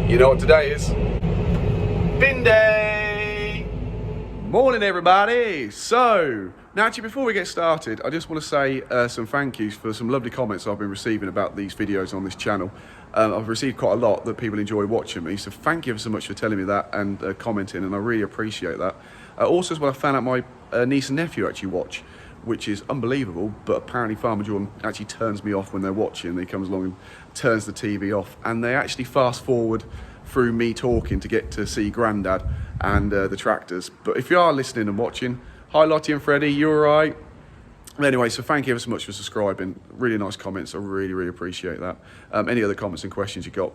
You know what today is? Bin day! Morning everybody! So, now actually before we get started, I just want to say some thank yous for some lovely comments I've been receiving about these videos on this channel. I've received quite a lot that people enjoy watching me, so thank you ever so much for telling me that and commenting, and I really appreciate that. Also as well, I found out my niece and nephew actually watch, which is unbelievable, but apparently Farmer Jordan actually turns me off when they're watching. He comes along and turns the TV off, and they actually fast forward through me talking to get to see Grandad and the tractors. But if you are listening and watching, hi Lottie and Freddie, you alright? Anyway, so thank you ever so much for subscribing. Really nice comments, I really appreciate that. Any other comments and questions you got,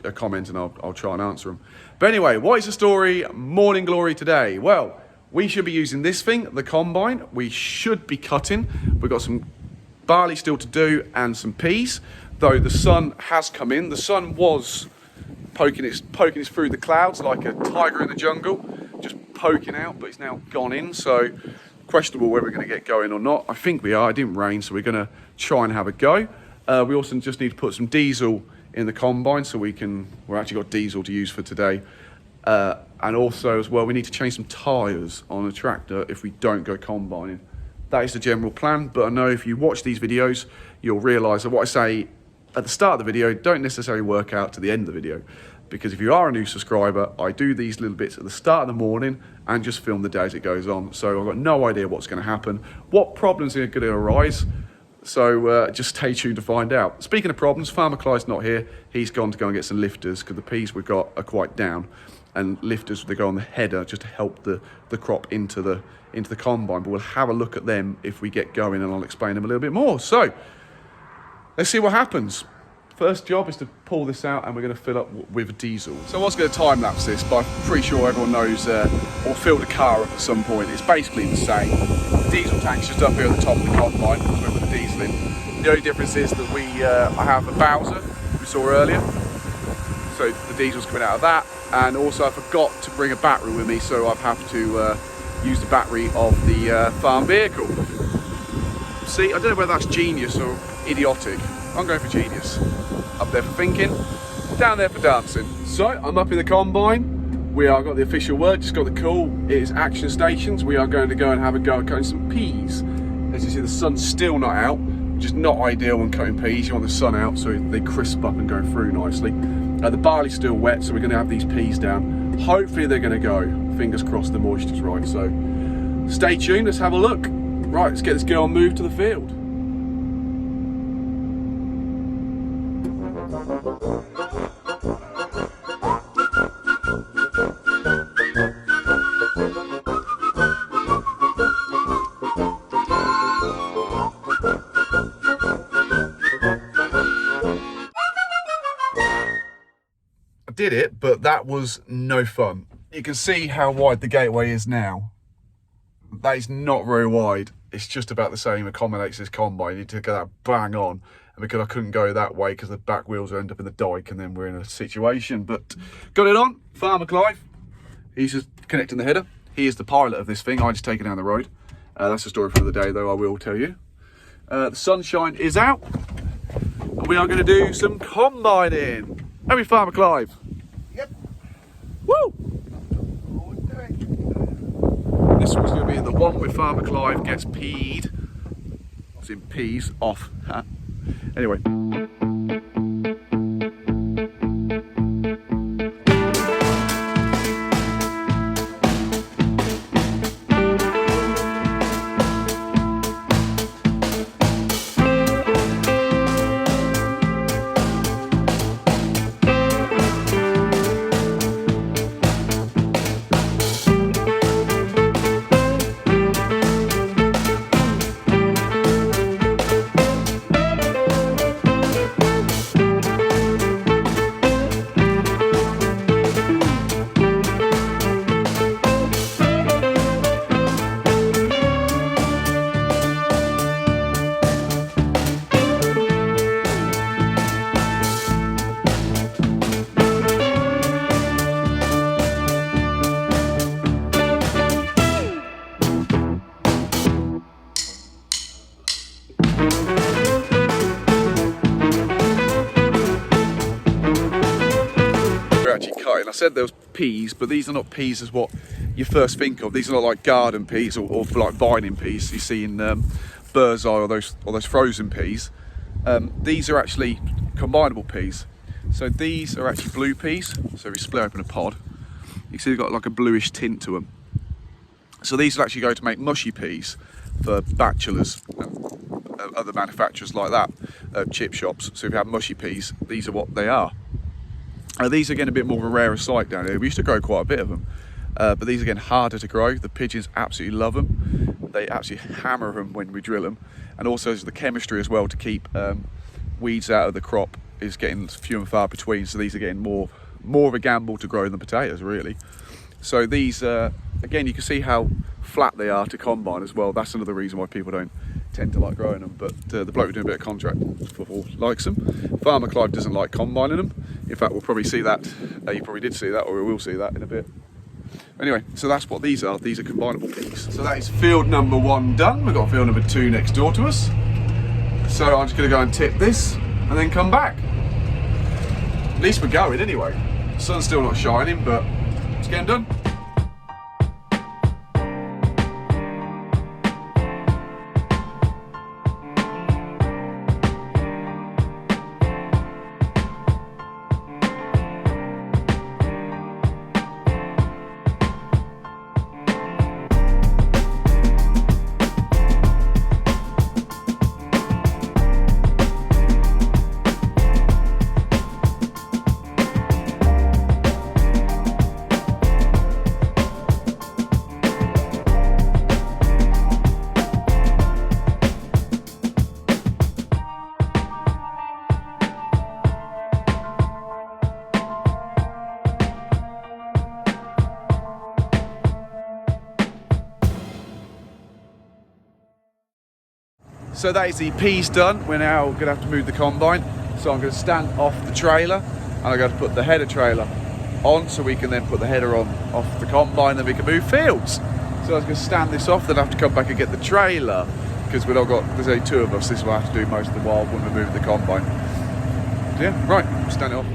a comment and I'll try and answer them. But anyway, what is the story, Morning Glory today? Well, we should be using this thing, the combine. We should be cutting. We've got some barley still to do and some peas, though the sun has come in. The sun was poking its through the clouds like a tiger in the jungle, just poking out, but it's now gone in, so questionable whether we're going to get going or not. I think we are. It didn't rain, so we're going to try and have a go. We also just need to put some diesel in the combine, so we've actually got diesel to use for today. And also as well, we need to change some tyres on the tractor if we don't go combining. That is the general plan, but I know if you watch these videos, you'll realise that what I say at the start of the video don't necessarily work out to the end of the video, because if you are a new subscriber, I do these little bits at the start of the morning and just film the day as it goes on. So I've got no idea what's going to happen, what problems are going to arise. So just stay tuned to find out. Speaking of problems, Farmer Clive's not here. He's gone to go and get some lifters because the peas we've got are quite down. And lifters, they go on the header just to help the crop into the combine. But we'll have a look at them if we get going, and I'll explain them a little bit more. So let's see what happens. First job is to pull this out, and we're going to fill up with diesel. So I was going to time lapse this, but I'm pretty sure everyone knows, or fill the car up at some point. It's basically the same. The diesel tank's just up here at the top of the combine. We'll put the diesel in. The only difference is that I have a Bowser we saw earlier, so the diesel's coming out of that. And also I forgot to bring a battery with me, so I've have to use the battery of the farm vehicle. See, I don't know whether that's genius or idiotic. I'm going for genius. Up there for thinking, down there for dancing. So I'm up in the combine. We are got the official word, just got the call. It is action stations. We are going to go and have a go at cutting some peas. As you see, the sun's still not out, which is not ideal when cutting peas. You want the sun out so they crisp up and go through nicely. The barley's still wet, so we're going to have these peas down. Hopefully they're going to go. Fingers crossed the moisture's right. So stay tuned, let's have a look. Right, let's get this girl moved to the field. Did it, but that was no fun. You can see how wide the gateway is now. That is not very wide. It's just about the same, accommodates this combine. You need to get that bang on, and because I couldn't go that way because the back wheels will end up in the dike, and then we're in a situation. But got it on. Farmer Clive, he's just connecting the header. He is the pilot of this thing. I just take it down the road. That's the story for the day, though, I will tell you. The sunshine is out, and we are going to do some combining. Happy Farmer Clive. Yep. Woo! This one's going to be the one where Farmer Clive gets peed. It's in peas off. Anyway. actually cutting. I said there was peas, but these are not peas as what you first think of. These are not like garden peas or like vining peas you see in bird's eye or those frozen peas. These are actually combinable peas. So these are actually blue peas. So if you split open a pod, you can see they've got like a bluish tint to them. So these will actually go to make mushy peas for bachelors and other manufacturers like that, chip shops. So if you have mushy peas, these are what they are. These are getting a bit more of a rarer sight down here. We used to grow quite a bit of them, but these are getting harder to grow. The pigeons absolutely love them. They absolutely hammer them when we drill them. And also the chemistry as well to keep weeds out of the crop is getting few and far between. So these are getting more of a gamble to grow than potatoes, really. So these, again, you can see how flat they are to combine as well. That's another reason why people don't tend to like growing them. But the bloke doing a bit of contract likes them. Farmer Clive doesn't like combining them. In fact, we'll probably see that. You probably did see that, or we will see that in a bit. Anyway, so that's what these are. These are combinable peas. So that is field number 1 done. We've got field number 2 next door to us. So I'm just going to go and tip this and then come back. At least we're going anyway. The sun's still not shining, but it's getting done. So that is the peas done. We're now going to have to move the combine. So I'm going to stand off the trailer and I'm going to put the header trailer on so we can then put the header on off the combine, then we can move fields. So I was going to stand this off, then I have to come back and get the trailer because we've not got, there's only 2 of us. This will have to do most of the while when we move the combine. So yeah, right, stand it off.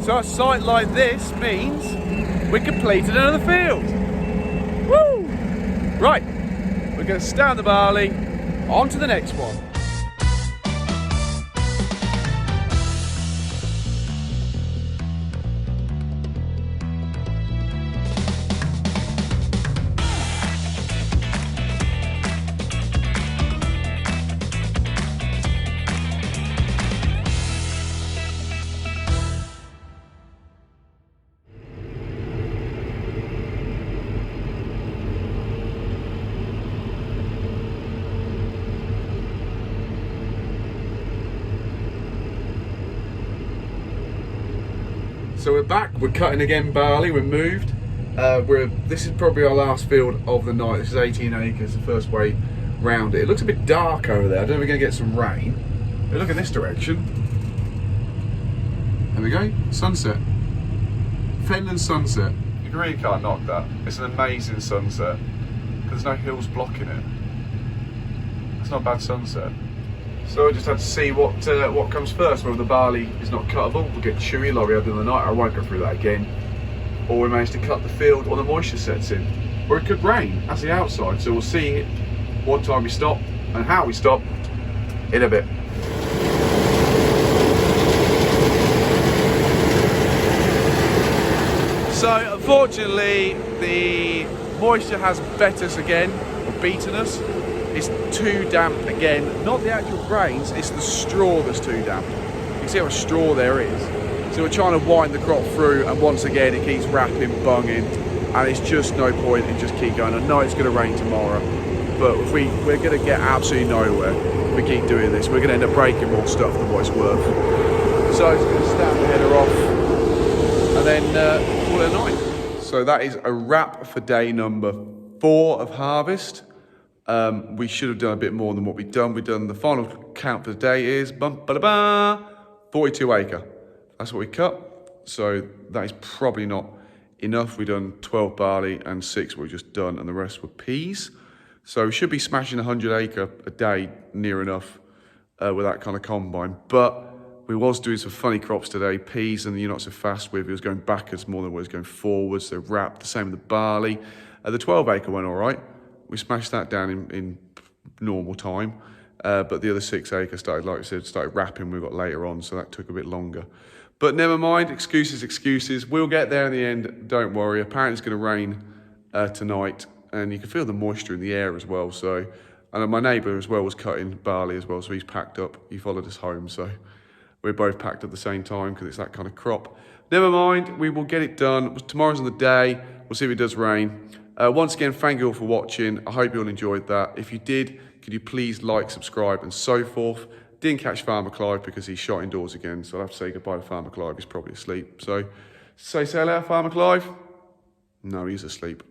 So a site like this means we completed another field. Woo! Right, we're going to stand the barley, on to the next one. So we're back, we're cutting again barley, we're moved. This is probably our last field of the night. This is 18 acres, the first way round it. It looks a bit dark over there. I don't know if we're going to get some rain. But look in this direction. There we go, sunset. Fenland sunset. You really can't knock that. It's an amazing sunset. There's no hills blocking it. It's not a bad sunset. So I just had to see what comes first, whether the barley is not cuttable, we'll get chewy like we had the other night. I won't go through that again. Or we managed to cut the field or the moisture sets in. Or it could rain, that's the outside. So we'll see what time we stop and how we stop in a bit. So unfortunately the moisture has bet us again, or beaten us. It's too damp again, not the actual grains, it's the straw that's too damp. You can see how much straw there is. So we're trying to wind the crop through, and once again it keeps wrapping, bunging, and it's just no point in just keep going. I know it's going to rain tomorrow, but if we're going to get absolutely nowhere if we keep doing this. We're going to end up breaking more stuff than what it's worth. So it's going to stand the header off and then call it a night. So that is a wrap for day number 4 of harvest. We should have done a bit more than what we've done. The final count for the day is 42 acre. That's what we cut. So that is probably not enough. We've done 12 barley and 6 we've just done, and the rest were peas. So we should be smashing 100 acre a day near enough with that kind of combine. But we was doing some funny crops today. Peas, and you're not so fast with. It was going backwards more than it was going forwards. They're wrapped. The same with the barley. The 12 acre went all right. We smashed that down in normal time. But the other 6 acre started, like I said, started wrapping. We got later on, so that took a bit longer. But never mind, excuses. We'll get there in the end, don't worry. Apparently it's going to rain tonight, and you can feel the moisture in the air as well. So, and my neighbour as well was cutting barley as well, so he's packed up. He followed us home, so we're both packed at the same time because it's that kind of crop. Never mind, we will get it done. Tomorrow's on the day. We'll see if it does rain. Once again, thank you all for watching. I hope you all enjoyed that. If you did, could you please like, subscribe, and so forth. Didn't catch Farmer Clive because he's shot indoors again, so I'll have to say goodbye to Farmer Clive. He's probably asleep. So, say hello, Farmer Clive? No, he's asleep.